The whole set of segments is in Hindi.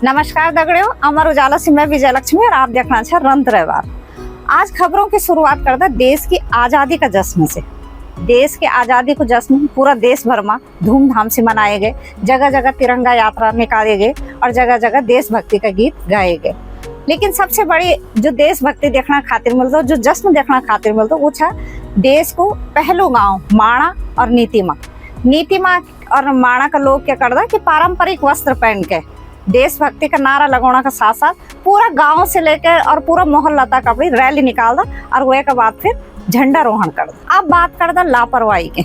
नमस्कार दगड़ियों, अमर उजाला से मैं विजय लक्ष्मी और आप देखना छा रंत रविवार। आज खबरों की शुरुआत करता देश की आजादी का जश्न से। देश की आजादी को जश्न पूरा देश भर में धूमधाम से मनाए गए। जगह जगह तिरंगा यात्रा निकाले गए और जगह जगह देशभक्ति का गीत गाए गए। लेकिन सबसे बड़ी जो देशभक्ति देखना खातिर मिलता, जो जश्न देखना खातिर मिलता, वो छा देश को पहलू गाँव माणा और नीतिमा और माणा का लोग क्या करता कि पारंपरिक वस्त्र पहन के देशभक्ति का नारा लगाने के साथ साथ पूरा गांव से लेकर और पूरा मोहल्ला तक अपनी रैली निकालता और वह के बाद फिर झंडारोहण करता। अब बात करता लापरवाही के।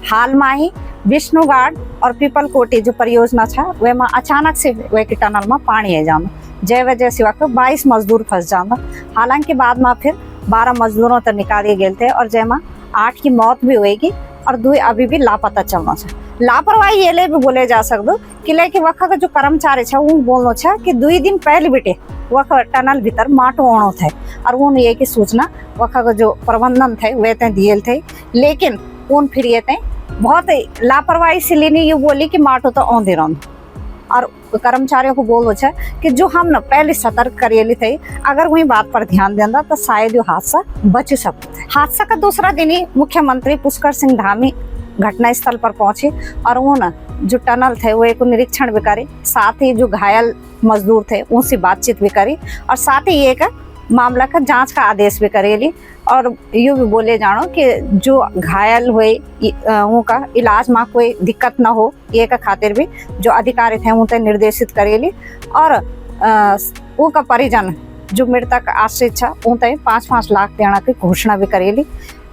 हाल में ही विष्णु घाट और पीपल कोटी जो परियोजना था वह में अचानक से वह की टनल में पानी आ जाना, जय वजह से वक्त 22 मजदूर फंस जाता। हालांकि बाद में फिर 12 मजदूरों तक निकाले गए थे और जय में 8 की मौत भी हुएगी और 2 अभी भी लापता चलना था। लापरवाही ये ले भी बोले जा सकते कि लेकिन वक्त का जो कर्मचारी छा वो बोलना छा कि 2 दिन पहले बेटे वक्त टनल भीतर माटो आनो थे और वो ये की सूचना वक्त का जो प्रबंधन थे वे ते दिए थे। लेकिन उन फिर ये थे बहुत लापरवाही से लेनी ये बोली कि माटो तो आंदे रहो और कर्मचारियों को बोलो छा कि जो हम न पहले सतर्क करेली थे, अगर वही बात पर ध्यान देना तो शायद ये हादसा बच सकता है। हादसा का दूसरा दिन ही मुख्यमंत्री पुष्कर सिंह धामी घटना स्थल पर पहुंचे और वो न जो टनल थे वो एक निरीक्षण भी करे, साथ ही जो घायल मजदूर थे उनसे बातचीत भी करी और साथ ही एक मामला का जांच का आदेश भी करेली। और यूँ भी बोले जानो कि जो घायल हुए उनका इलाज में कोई दिक्कत न हो ये का खातिर भी जो अधिकारी थे उनसे निर्देशित करेली और उनका परिजन जो मृतक आश्रित था उनसे 5-5 लाख देने की घोषणा भी करेली।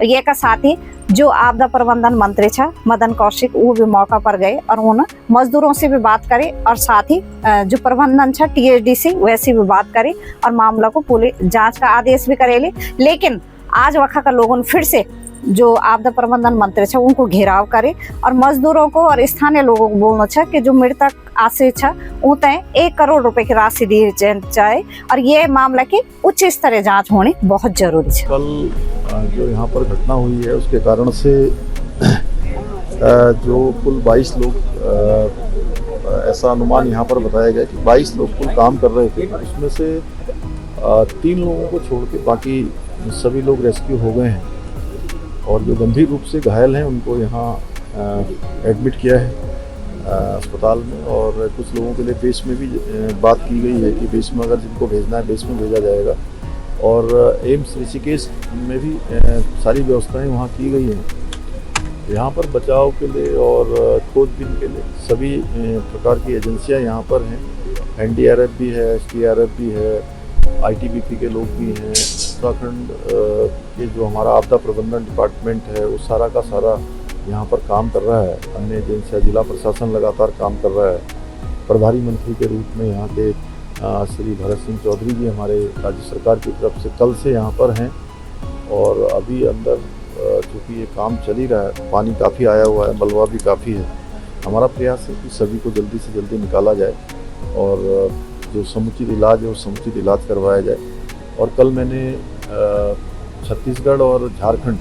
ये का साथ ही जो आपदा प्रबंधन मंत्री था मदन कौशिक वो भी मौका पर गए और उन्होंने मजदूरों से भी बात करी और साथ ही जो प्रबंधन था THDC वैसे भी बात करी और मामला को पुलिस जांच का आदेश भी करेली। लेकिन आज वक्त का लोगों ने फिर से जो आपदा प्रबंधन मंत्री था उनको घेराव करे और मजदूरों को और स्थानीय लोगों को बोलना था कि जो मृतक आश्रित था उनते 1 करोड़ रुपए की राशि दी जाए और ये मामला की उच्च स्तरीय जांच होनी बहुत जरूरी है। कल जो यहाँ पर घटना हुई है उसके कारण से जो कुल 22 लोग ऐसा अनुमान यहाँ पर बताया गया कि 22 लोग कुल काम कर रहे थे, उसमें से 3 लोगों को छोड़ के बाकी सभी लोग रेस्क्यू हो गए हैं और जो गंभीर रूप से घायल हैं उनको यहाँ एडमिट किया है अस्पताल में। और कुछ लोगों के लिए बेस में भी बात की गई है कि बेस में अगर जिनको भेजना है बेस में भेजा जाएगा और एम्स ऋषिकेश में भी सारी व्यवस्थाएं वहाँ की गई हैं। यहाँ पर बचाव के लिए और खोजबीन के लिए सभी प्रकार की एजेंसियाँ यहाँ पर हैं। NDRF भी है, SDRF भी है, ITBP के लोग भी हैं, उत्तराखंड के जो हमारा आपदा प्रबंधन डिपार्टमेंट है वो सारा का सारा यहाँ पर काम कर रहा है। अन्य एजेंसियाँ, जिला प्रशासन लगातार काम कर रहा है। प्रभारी मंत्री के रूप में यहाँ के श्री भरत सिंह चौधरी जी हमारे राज्य सरकार की तरफ से कल से यहाँ पर हैं और अभी अंदर चूँकि ये काम चल ही रहा है, पानी काफ़ी आया हुआ है, मलबा भी काफ़ी है। हमारा प्रयास है कि सभी को जल्दी से जल्दी निकाला जाए और जो समुचित इलाज है वो समुचित इलाज करवाया जाए। और कल मैंने छत्तीसगढ़ और झारखंड,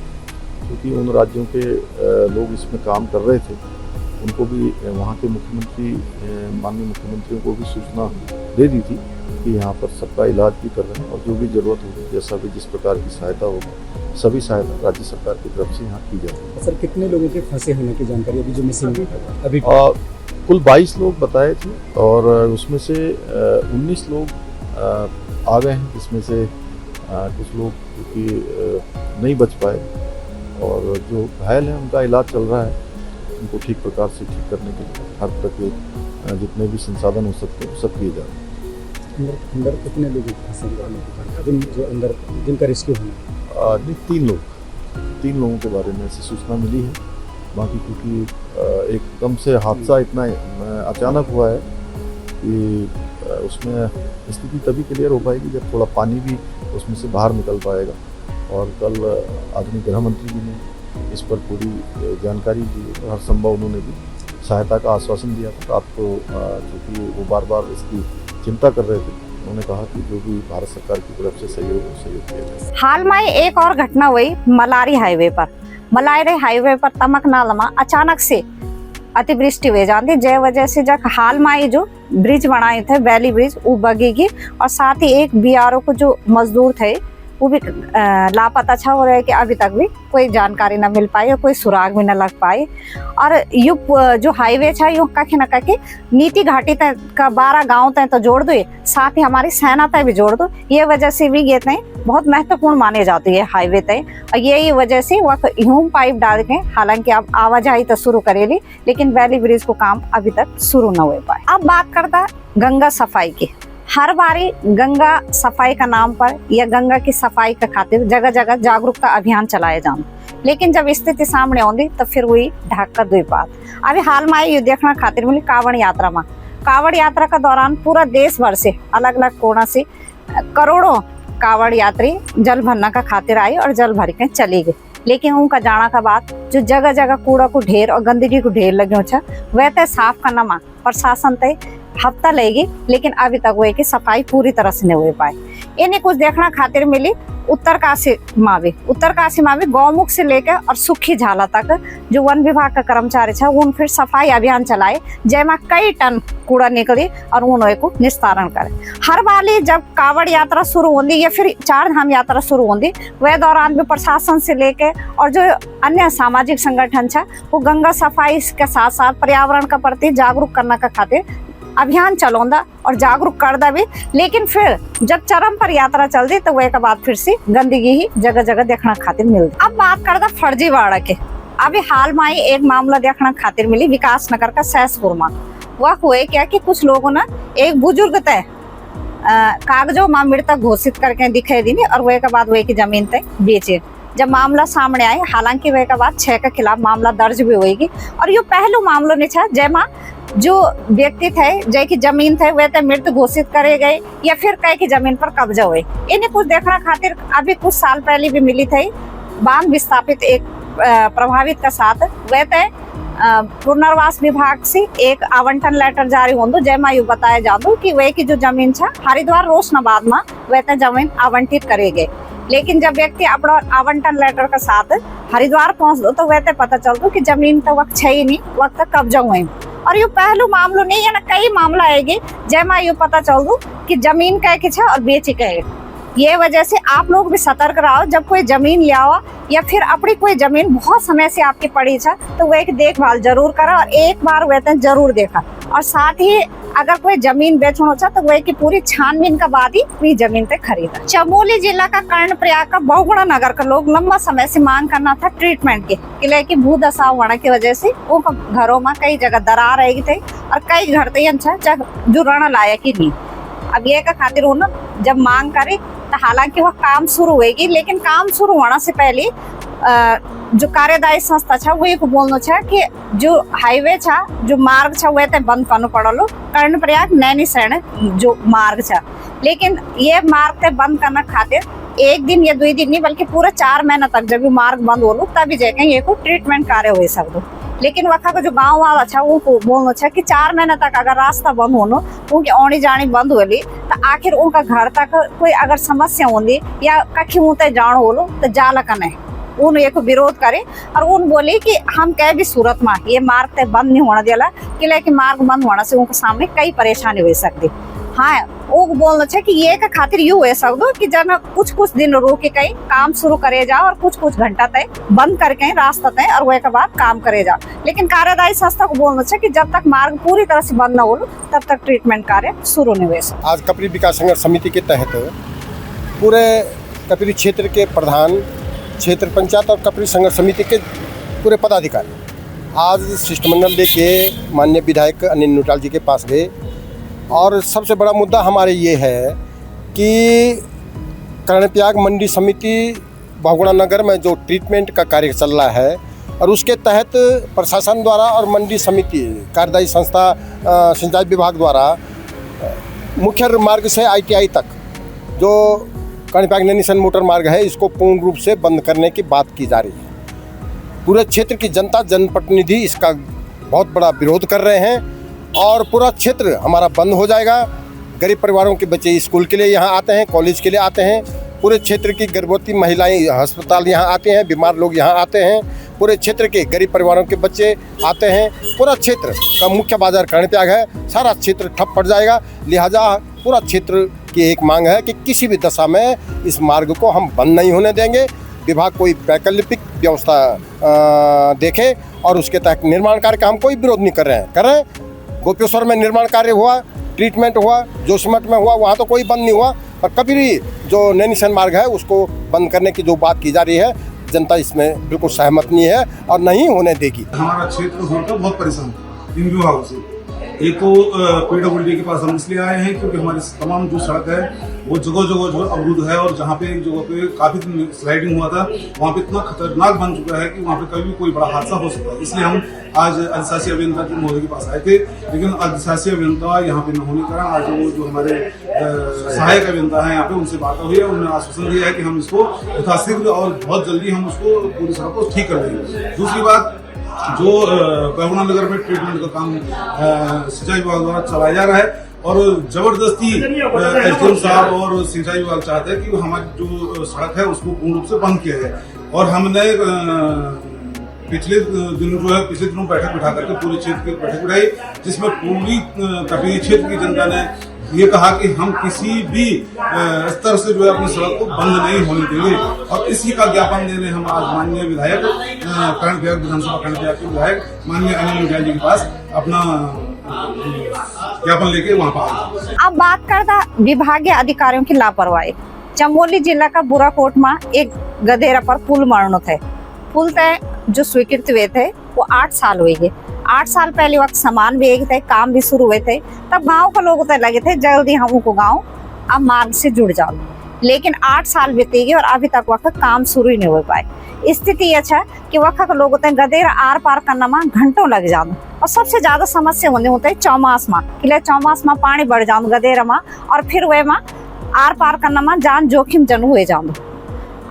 क्योंकि उन राज्यों के लोग इसमें काम कर रहे थे, उनको भी वहाँ के मुख्यमंत्री माननीय मुख्यमंत्रियों को भी सूचना दे दी थी कि यहाँ पर सबका इलाज भी कर रहे हैं और जो भी ज़रूरत होगी, जैसा भी जिस प्रकार की सहायता होगी, सभी सहायता राज्य सरकार की तरफ से यहाँ की जाएगी। सर, कितने लोगों के फंसे होने की जानकारी अभी जो मिसिंग अभी कुल 22 लोग बताए थे और उसमें से 19 लोग आ गए हैं, जिसमें से कुछ लोग क्योंकि नहीं बच पाए और जो घायल हैं उनका इलाज चल रहा है। उनको ठीक प्रकार से ठीक करने के लिए हर तरह के जितने भी संसाधन हो सकते हैं सब किए जा रहे हैं। अंदर कितने लोग फंसे जो अंदर जिनका रेस्क्यू होना? 3 लोगों के बारे में ऐसी सूचना मिली है। बाकी क्योंकि एकदम से हादसा इतना अचानक हुआ है कि उसमें स्थिति तभी क्लियर हो पाएगी जब थोड़ा पानी भी उसमें से बाहर निकल पाएगा। और कल आदरणीय गृह मंत्री जी ने इस पर पूरी जानकारी दी और हर संभव उन्होंने भी सहायता का आश्वासन दिया था। आपको क्योंकि वो बार बार इसकी चिंता कर रहे थे, उन्होंने कहा कि जो भी भारत सरकार की तरफ से सहयोग किया जाए। हाल में एक और घटना हुई मलारी हाईवे पर तमकनाल में अचानक से अतिवृष्टि हो जाती, जय वजह से जब हाल में ही जो ब्रिज बनाए थे वैली ब्रिज वो बगेगी, और साथ ही एक बीआरओ को जो मजदूर थे वो भी लापता छा हो रहा है कि अभी तक भी कोई जानकारी न मिल पाई और कोई सुराग भी न लग पाए। और यू जो हाईवे छा यू कहीं न कहीं नीति घाटी तय का 12 गांव तय तो जोड़ दो, साथ ही हमारी सेना तय भी जोड़ दो। ये वजह से भी ये तय बहुत महत्वपूर्ण माने जाती है हाईवे तय, और यही वजह से वह ह्यूम पाइप डाल के हालांकि अब आवाजाही तो शुरू करेली, लेकिन वैली ब्रिज को काम अभी तक शुरू न हो पाए। अब बात करता गंगा सफाई की। हर बारी गंगा सफाई का नाम पर या गंगा की सफाई के खातिर जगह जगह जागरूकता अभियान चलाए जान, लेकिन जब स्थिति सामने आती तो फिर वही ढक कर दुई बात। अभी हाल में ये देखना खातिर मिली कांवड़ यात्रा में। कांवड़ यात्रा का दौरान पूरा देश भर से अलग अलग कोना से करोड़ों कांवड़ यात्री जल भरना का खातिर आई और जल भर के चली गई, लेकिन उनका जाना का बाद जो जगह जगह कूड़ा को ढेर और गंदगी को ढेर लगे छा वह तय साफ करना में प्रशासन तय हफ्ता लेगी, लेकिन अभी तक वो की सफाई पूरी तरह से नहीं हो पाई। इन्हें कुछ देखना खातिर मिली उत्तरकाशी मावी गौमुख से लेकर और सुखी झाला तक जो वन विभाग का कर्मचारी था उन फिर सफाई अभियान चलाए, जैमा कई टन कूड़ा निकली और उन को निस्तारण करे। हर बार जब कांवड़ यात्रा शुरू होती या फिर 4 धाम यात्रा शुरू होती वह दौरान भी प्रशासन से लेके और जो अन्य सामाजिक संगठन था वो गंगा सफाई के साथ साथ पर्यावरण का प्रति जागरूक करने का खातिर अभियान चलौंदा और जागरूक करदा भी, लेकिन फिर जब चरम पर यात्रा चलती तो वह के बाद फिर से गंदगी ही जगह जगह देखना खातिर मिलती। अब बात करदा फर्जीवाड़ा के। अभी हाल में ही एक मामला देखना खातिर मिली विकास नगर का सैसपुर में। वह हुए क्या कि कुछ लोगों ने एक बुजुर्ग तय कागजों में मृतक घोषित करके दिखाई दी और वह के बाद वह की जमीन तय बेचे। जब मामला सामने आए हालांकि वह के बाद 6 के खिलाफ मामला दर्ज भी होगी, और ये पहलू मामलो नहीं था जैमा जो व्यक्ति थे जय की जमीन थे वह मृत घोषित करे गए या फिर कई की जमीन पर कब्जा हुए। इन्हें कुछ देखना खातिर अभी कुछ साल पहले भी मिली थी बांध विस्थापित एक प्रभावित का साथ वह तय पुनर्वास विभाग से एक आवंटन लेटर जारी होंदो, जैमा यू बताया जादू कि वह की जो जमीन था हरिद्वार रोशनाबाद में वह तय जमीन आवंटित करे गए, लेकिन जब व्यक्ति अपना आवंटन लेटर के साथ हरिद्वार पहुंच दो तो वह तय पता चल दो कि जमीन तो वक्त है ही नहीं, वक्त तक कब्जा हुए। और ये पहलू मामलो नहीं है ना, कई मामला आएगी जैमा यू पता चल दो कि जमीन कह के और बेची कहे। ये वजह से आप लोग भी सतर्क रहो, जब कोई जमीन ले आओ या फिर अपनी कोई जमीन बहुत समय से आपकी पड़ी है तो वह एक देखभाल जरूर करा और एक बार वह जरूर देखा, और साथ ही अगर कोई जमीन बेचना चाहे तो वह की पूरी छानबीन का बाद ही वही जमीन पे खरीदा। चमोली जिला का कर्णप्रयाग का बहुगुणा नगर का लोग लंबा समय से मांग करना था ट्रीटमेंट के किले की भूदशा होने की वजह से उनको घरों में कई जगह दरार रही थे और कई घर जो रण लायक ही नहीं। अब ये का खातिर उन्होंने जब मांग करे तो हालांकि वह काम शुरू होगी, लेकिन काम शुरू होने से पहले जो कार्यदायी संस्था छा वो को बोलना छा कि जो हाईवे छा जो मार्ग छा वह तय बंद करना पड़लो कर्णप्रयाग नैनीसैण जो मार्ग छा, लेकिन ये मार्ग तय बंद करना खातिर 1 दिन या 2 दिन नहीं बल्कि पूरा 4 महीना तक जब मार्ग बंद हो तभी जाके ये को ट्रीटमेंट कार्य हो सकते। लेकिन वहाँ का जो गाँव वाला छा वो बोलना छा कि 4 महीने तक अगर रास्ता बंद होनो उनकी आनी जानी बंद होली तो आखिर उनका घर तक कोई अगर समस्या होती या कखी ऊँते जान होलो तो जाला का नहीं उन एक विरोध करे और उन बोले कि हम कह भी सूरत में ये मार्ग तय बंद नहीं होना दिला किले कि मार्ग बंद होने से उनके सामने कई परेशानी हो सकती। हाँ वो बोलना चाहिए कि ये का खातिर यू हो सकदो कि जब कुछ दिन रोक के कहीं काम शुरू करे जाओ और कुछ घंटा तय बंद करके रास्ता तय और वह के बाद काम करे जाओ, लेकिन कार्यदायी संस्था को बोलना चाहिए कि जब तक मार्ग पूरी तरह से बंद न हो तब तक ट्रीटमेंट कार्य शुरू नहीं हुए। आज कपरी विकास संघर्ष समिति के तहत पूरे कपरी क्षेत्र के प्रधान क्षेत्र पंचायत और कपरी संघर्ष समिति के पूरे पदाधिकारी आज शिष्टमंडल लेके माननीय विधायक अनिल नूटाल जी के पास गए, और सबसे बड़ा मुद्दा हमारे ये है कि कर्णप्रयाग मंडी समिति बहुगुणा नगर में जो ट्रीटमेंट का कार्य चल रहा है और उसके तहत प्रशासन द्वारा और मंडी समिति कार्यदायी संस्था सिंचाई विभाग द्वारा मुख्य मार्ग से ITI तक जो कर्णप्रयाग नैनीसैण मोटर मार्ग है इसको पूर्ण रूप से बंद करने की बात की जा रही है। पूरे क्षेत्र की जनता जनप्रतिनिधि इसका बहुत बड़ा विरोध कर रहे हैं और पूरा क्षेत्र हमारा बंद हो जाएगा। गरीब परिवारों के बच्चे स्कूल के लिए यहाँ आते हैं, कॉलेज के लिए आते हैं, पूरे क्षेत्र की गर्भवती महिलाएं अस्पताल यहाँ आते हैं, बीमार लोग यहाँ आते हैं, पूरे क्षेत्र के गरीब परिवारों के बच्चे आते हैं। पूरा क्षेत्र का मुख्य बाजार कर्णत्याग है, सारा क्षेत्र ठप पड़ जाएगा। लिहाजा पूरा क्षेत्र की एक मांग है कि किसी भी दशा में इस मार्ग को हम बंद नहीं होने देंगे। विभाग कोई वैकल्पिक व्यवस्था देखे और उसके तहत निर्माण कार्य का हम कोई विरोध नहीं कर रहे हैं। गोपेश्वर में निर्माण कार्य हुआ, ट्रीटमेंट हुआ, जोशीमठ में हुआ, वहाँ तो कोई बंद नहीं हुआ। और कभी जो नैनीसैन मार्ग है उसको बंद करने की जो बात की जा रही है, जनता इसमें बिल्कुल सहमत नहीं है और नहीं होने देगी। हमारा क्षेत्र होकर बहुत परेशान इन विभागों से। एक तो PWD के पास हम इसलिए आए हैं क्योंकि हमारी तमाम जो सड़क है वो जगह जगह जो अवरुद्ध है, और जहाँ पे एक जगह पे काफी दिन स्लाइडिंग हुआ था वहाँ पे इतना खतरनाक बन चुका है कि वहाँ पे कभी भी कोई बड़ा हादसा हो सकता है। इसलिए हम आज अधिशासी अभियंता जी महोदय के पास आए थे, लेकिन अधिशासी अभियंता यहाँ पे न होने के कारण आज वो जो हमारे सहायक अभियंता है यहाँ पे उनसे बात हुई है। उन्होंने आश्वासन दिया है कि हम इसको यथाशीघ्र और बहुत जल्दी हम उसको पूरी सड़क को ठीक कर देंगे। दूसरी बात, जो करुणा नगर में ट्रीटमेंट का काम सिंचाई विभाग द्वारा चलाया जा रहा है, और जबरदस्ती SDM साहब और सिंचाई विभाग चाहते हैं कि हमारी जो सड़क है उसको पूर्ण रूप से बंद किया जाए। और हमने पिछले दिनों बैठक बिठा करके पूरे क्षेत्र की बैठक बिठाई, जिसमें पूरी कपीरी क्षेत्र की जनता ने ये कहा कि हम किसी भी स्तर से जो है अपनी सड़क को बंद नहीं होने देंगे। और इसी का ज्ञापन देने हम आज माननीय विधायक कर्णत्याग विधानसभा कर्णत्याग के विधायक माननीय अनिल मुखिया जी के पास अपना ज्ञापन लेके वहाँ पर आए। अब बात करता विभागीय अधिकारियों की लापरवाही। चमोली जिला का बुराकोट में एक गधेरा पर पुल मरनो थे। पुल तय जो स्वीकृत हुए थे वो 8 साल हुए गए। 8 साल पहले वक्त सामान भी थे, काम भी शुरू हुए थे, तब गांव के लोग तो लगे थे जल्दी हमको गांव अब मार्ग से जुड़ जाओ। लेकिन 8 साल बीते गए और अभी तक वक्त काम शुरू ही नहीं हो पाए। स्थिति अच्छा कि वक्त के लोग होते हैं गधेरा आर पार करने में घंटों लग जाते, और सबसे ज्यादा समस्या होते हैं चौमास में, कि चौमास में पानी बढ़ जाओ गधेरा में, और फिर वे में आर पार करने में जान जोखिम जन हुए जाओ।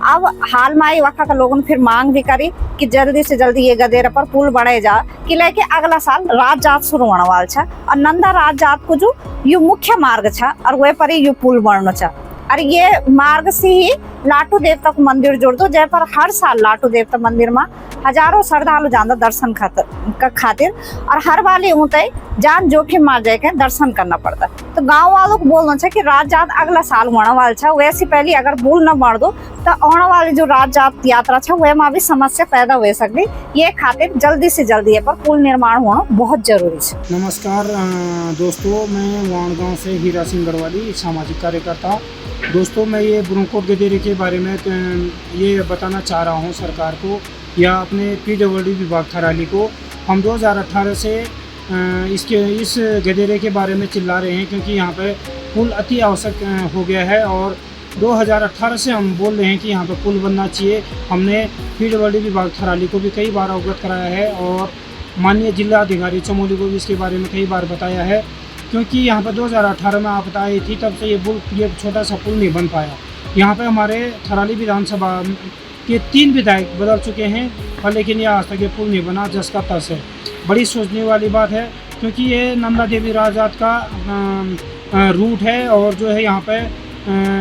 अब हाल में आई वक्त के लोगों ने फिर मांग भी करी कि जल्दी से जल्दी ये गधेरा पर पुल बढ़े जा, कि लेके अगला साल रात जात शुरू होने वाला छा, और नंदा रात जात को जो यू मुख्य मार्ग छा और वह पर ही यू पुल बढ़ना छा। और ये मार्ग से ही लाटू देवता को मंदिर जोड़ दो, जय पर हर साल लाटू देवता मंदिर में हजारों श्रद्धालु जाना दर्शन खातिर, और हर वाली ऊँचाई जान जोखिम मार जाए के दर्शन करना पड़ता। तो गांव वालों को बोलना चाहिए कि रात जात अगला साल होने वाला छा, वैसे पहले अगर पुल न बढ़ दो तो आने वाली जो रात जात यात्रा छा वह में भी समस्या पैदा हो सकती। ये खातिर जल्दी से जल्दी ये पर पुल निर्माण होना बहुत जरूरी है। नमस्कार दोस्तों, मैं वाणगांव से हीरा सिंह गढ़वाली सामाजिक कार्यकर्ता। दोस्तों, मैं ये बुराकोट गधेरे के बारे में ये बताना चाह रहा हूँ सरकार को या अपने PWD विभाग थराली को। हम 2018 से इस गधेरे के बारे में चिल्ला रहे हैं, क्योंकि यहाँ पे पुल अति आवश्यक हो गया है, और 2018 से हम बोल रहे हैं कि यहाँ पे पुल बनना चाहिए। हमने PWD विभाग थराली को भी कई बार अवगत कराया है, और माननीय जिला अधिकारी चमोली को भी इसके बारे में कई बार बताया है, क्योंकि यहाँ पर 2018 में आपदा आई थी, तब से ये छोटा सा पुल नहीं बन पाया। यहाँ पे हमारे थराली विधानसभा के 3 विधायक बदल चुके हैं, और लेकिन यह आज तक ये पुल नहीं बना, जिसका तस है। बड़ी सोचने वाली बात है, क्योंकि ये नंदा देवी राजात का रूट है, और जो है यहाँ पे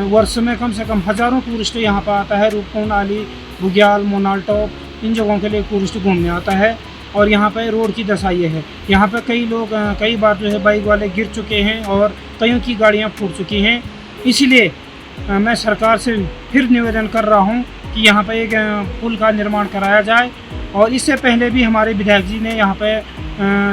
वर्ष में कम से कम हज़ारों टूरिस्ट यहाँ पर आता है। रूपकुंड, आली, बुग्याल, मोनाल टॉप, इन जगहों के लिए टूरिस्ट घूमने आता है। और यहाँ पे रोड की दशा ये है, यहाँ पे कई लोग कई बार जो है बाइक वाले गिर चुके हैं, और कईयों की गाड़ियाँ फूट चुकी हैं। इसलिए मैं सरकार से फिर निवेदन कर रहा हूँ कि यहाँ पे एक पुल का निर्माण कराया जाए। और इससे पहले भी हमारे विधायक जी ने यहाँ पे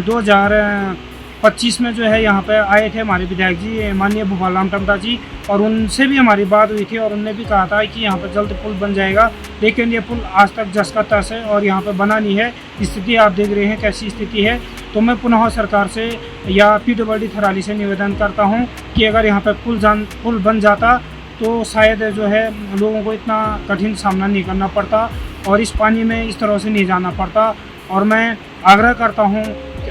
2025 में जो है यहाँ पे आए थे हमारे विधायक जी माननीय भूपाल राम टमटा जी, और उनसे भी हमारी बात हुई थी, और उनने भी कहा था कि यहाँ पर जल्द पुल बन जाएगा। लेकिन ये पुल आज तक जस का तस है, और यहाँ पर बना नहीं है। स्थिति आप देख रहे हैं कैसी स्थिति है। तो मैं पुनः सरकार से या PWD थराली से निवेदन करता हूँ कि अगर यहाँ पर पुल बन जाता तो शायद जो है लोगों को इतना कठिन सामना नहीं करना पड़ता, और इस पानी में इस तरह से नहीं जाना पड़ता। और मैं आग्रह करता हूँ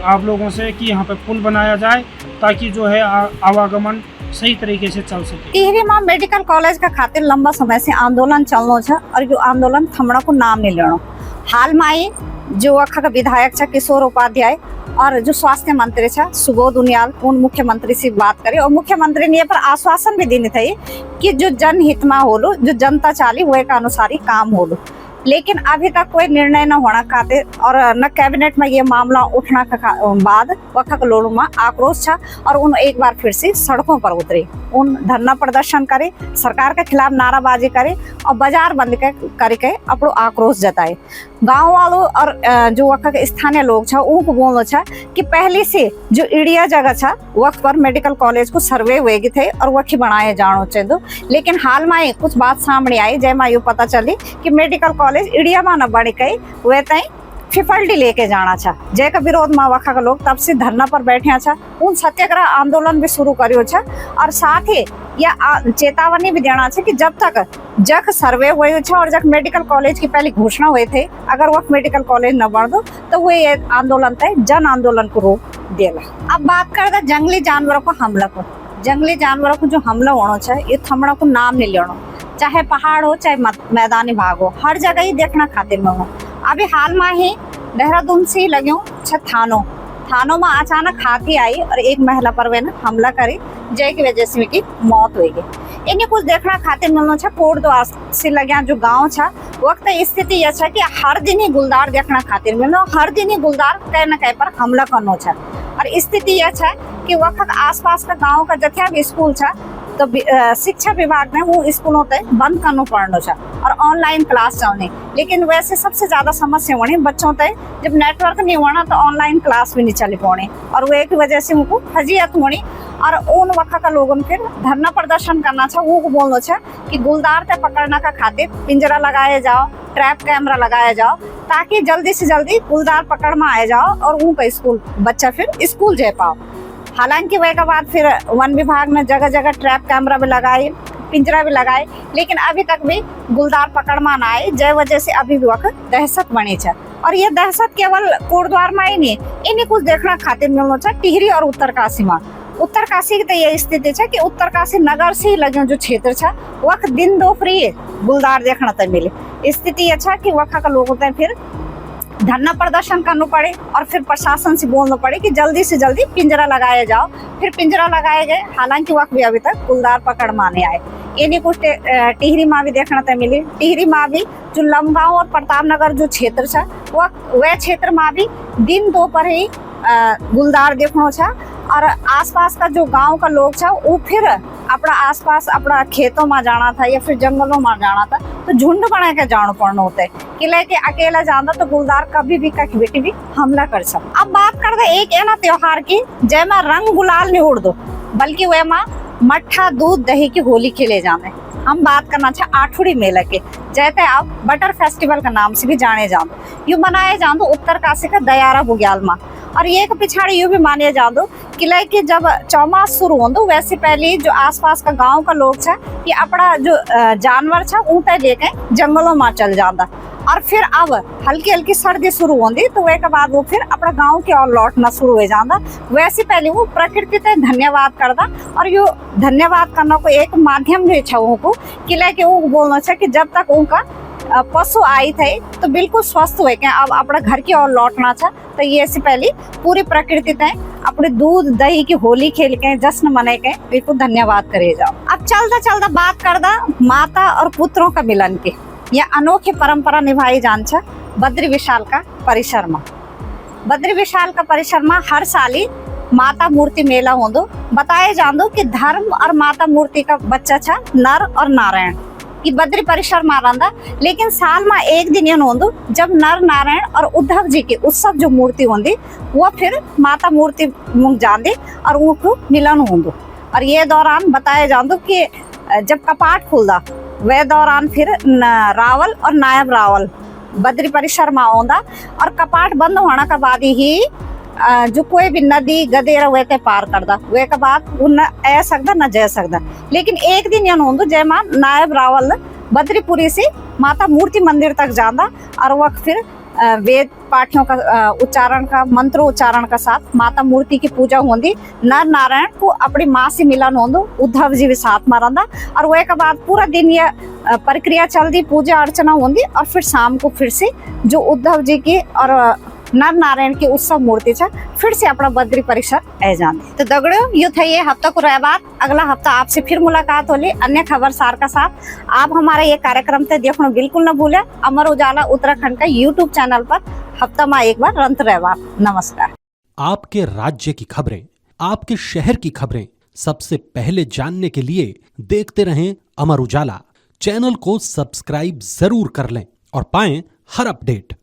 आप लोगों से कि यहाँ पे पुल बनाया जाए, ताकि जो है आवागमन सही तरीके से चल सके। टिहरी में मेडिकल कॉलेज का खातिर लंबा समय से आंदोलन चलनो छा, और यो आंदोलन थमड़ा को नाम नहीं लेनो। हाल में आई जो वखा का विधायक छा किशोर उपाध्याय, और जो स्वास्थ्य मंत्री छा सुबोध उनियाल, उन मुख्यमंत्री से बात करे, और मुख्यमंत्री ने ये पर आश्वासन भी देने थे कि जो जनहित में होलो, जो जनता चाली वो के अनुसार ही काम होलो। लेकिन अभी तक कोई निर्णय न होना खातिर और न कैबिनेट में ये मामला उठना का बाद वक्त लोगों में आक्रोश था और उन एक बार फिर से सड़कों पर उतरे, उन धरना प्रदर्शन करे, सरकार के खिलाफ नाराबाजी करे और बाजार बंद करके अपनो आक्रोश जताए। गांव वालों और जो वक्त के स्थानीय लोग छा उनको बोलना छा कि पहले से जो इडिया जगह छा वक्त पर मेडिकल कॉलेज को सर्वे हुए थे और वही बनाए जानो चाहिए, लेकिन हाल में कुछ बात सामने आई जैमा यू पता चली कि मेडिकल कॉलेज इडिया में न बढ़ गई वे तई फिफल्टी लेके जाना छा, जैका विरोध में वखा के लोग तब से धरना पर बैठे छा। उन सत्याग्रह आंदोलन भी शुरू करियो छा और साथ ही यह चेतावनी भी देना छा कि जब तक जक सर्वे हुए छा और जक मेडिकल कॉलेज की पहले घोषणा हुए थे अगर वह मेडिकल कॉलेज न बढ़ दो तो वो ये आंदोलन तय जन आंदोलन को रूप देला। अब बात कर दे जंगली जानवरों को हमला को। जंगली जानवरों को जो हमला होना चाहिए ये थमड़ा को नाम नहीं लेना, चाहे पहाड़ हो चाहे मैदानी भाग हो, हर जगह ही देखना खातिर में हो। अभी हाल में ही देहरादून से लगे थानों में अचानक हाथी आई और एक महिला पर वे हमला करी, जय की वजह से की मौत हुई। इन्हें कुछ देखना खातिर मिलना छा कोटद्वार से लगे जो गांव छा वक्त स्थिति यह छा कि हर दिन ही गुलदार देखना खातिर मिलना, हर दिन ही गुलदार कहीं न कहीं पर हमला करना छा। और स्थिति यह छा कि वक्त आसपास का गांव का जथ्या भी स्कूल छा तो शिक्षा विभाग ने वो स्कूलों तक बंद करना पड़ना था और ऑनलाइन क्लास चलने, लेकिन वैसे सबसे ज्यादा समस्या होनी बच्चों तक जब नेटवर्क नहीं होना तो ऑनलाइन क्लास भी नहीं चल पाने और वो एक वजह से उनको फजीयत होनी और उन वक्त का लोगों फिर धरना प्रदर्शन करना था। वो बोलना था कि गुलदार तक पकड़ना का खातिर पिंजरा लगाया जाओ, ट्रैप कैमरा लगाया जाओ ताकि जल्दी से जल्दी गुलदार पकड़ में आ जाओ और उनका स्कूल बच्चा फिर स्कूल जा पाओ। हालांकि वह के बाद फिर वन विभाग ने जगह जगह ट्रैप कैमरा भी लगाए, पिंजरा भी लगाए, लेकिन अभी तक भी गुलदार पकड़ में ना आए, जय वजह से अभी भी वक्त दहशत बनी है। और ये दहशत केवल कोटद्वार में ही नहीं, इन्हें कुछ देखना खातिर मिलना चाहिए टिहरी और उत्तरकाशी में। उत्तरकाशी की तो ये स्थिति है कि उत्तरकाशी नगर से ही लगे जो क्षेत्र है वक्त दिन दोपहरी गुलदार देखना तो मिले। स्थिति अच्छा कि वक्त का लोगों तक फिर धरना प्रदर्शन करना पड़े और फिर प्रशासन से बोलना पड़े कि जल्दी से जल्दी पिंजरा लगाया जाओ। फिर पिंजरा लगाए गए, हालांकि वक्त भी अभी तक गुलदार पकड़ माने आए। इन्हें कुछ टिहरी माँ भी देखना तो मिली। टिहरी माँ भी जो लमगांव और प्रताप नगर जो क्षेत्र है वह क्षेत्र में भी दिन दोपहर ही गुलदार देखना था और आसपास का जो गांव का लोग था वो फिर अपना आसपास अपना खेतों में जाना था या फिर जंगलों में जाना था तो झुंड बना के जाना पड़ना होता है कि लेके अकेला जाना तो गुलदार कभी भी कहीं बेटी भी हमला कर सकता। अब बात कर दे एक है ना त्योहार की जैमा रंग गुलाल नहीं उड़ दो बल्कि वह माँ मट्ठा दूध दही की होली खेले जाने। हम बात करना चाहे आठुड़ी मेला के जैसे आप बटर फेस्टिवल का नाम से भी जाने जानो। यू मनाए जानो उत्तरकाशी का दयारा बुग्याल में और ये पिछाड़ी यूं भी माने जादो किले कि जब चौमास शुरू हो वैसे पहले जो आसपास का गांव का लोग छा ये अपना जो जानवर छा ऊँटे लेके जंगलों में चल जाता और फिर अब हल्की हल्की सर्दी शुरू होती तो वह के बाद वो फिर अपना गांव की ओर लौटना शुरू हो जाता। वैसे पहले वो प्रकृति से धन्यवाद करता और यो धन्यवाद करना को एक माध्यम जो इच्छा को किले के वो बोलना चाहिए कि जब तक उनका पशु आई थे तो बिल्कुल स्वस्थ हुए के अब अपना घर की ओर लौटना था तो ये से पहले पूरी प्रकृति तय अपने दूध दही की होली खेल के जश्न मनाए के बिल्कुल धन्यवाद करे जाओ। अब चलता चलता बात करदा माता और पुत्रों का मिलन के यह अनोखी परंपरा निभाई जान छा बद्री विशाल का परिसर में। बद्री विशाल का परिसर में हर साल ही माता मूर्ति मेला होंदो। बताए जान कि धर्म और माता मूर्ति का बच्चा छा नर और नारायण ये बद्री परिसर में रहा, लेकिन साल में एक दिन यह होंदो जब नर नारायण और उद्धव जी की उत्सव जो मूर्ति होंदी वो फिर माता मूर्ति मुंग जांदी और उनको मिलन होंदो। और ये दौरान बताया जान कि जब कपाट खुलदा वह दौरान फिर रावल और नायब रावल बद्री परिसर में आंदा और कपाट बंद होने के बाद ही जो कोई भी नदी गदेरा वे ते पार करदा वे के बाद वो न आ सकदा न जा सकदा। लेकिन एक दिन यह होंदो जयमा नायब रावल बद्रीपुरी से माता मूर्ति मंदिर तक जांदा और वह फिर वेद पाठियों का उच्चारण का मंत्रोच्चारण का साथ माता मूर्ति की पूजा होंदी। नर नारायण को अपनी माँ से मिलन होंदो, उद्धव जी भी साथ में रहा और वह के बाद पूरा दिन यह प्रक्रिया चलती, पूजा अर्चना होंदी और फिर शाम को फिर से जो उद्धव जी की और नर नारायण की उत्सव मूर्ति छ फिर से अपना बद्री परिसर ए जाने। तो दगड़ियों यो था ये हफ्ता को रविवार। अगला हफ्ता आपसे फिर मुलाकात होली अन्य खबर सार का साथ। आप हमारे ये कार्यक्रम ते देखना बिल्कुल न भूले। अमर उजाला उत्तराखंड का यूट्यूब चैनल पर हफ्ता में एक बार रंत रविवार। नमस्कार। आपके राज्य की खबरें, आपके शहर की खबरें सबसे पहले जानने के लिए देखते रहें अमर उजाला। चैनल को सब्सक्राइब जरूर कर लें और पाएं हर अपडेट।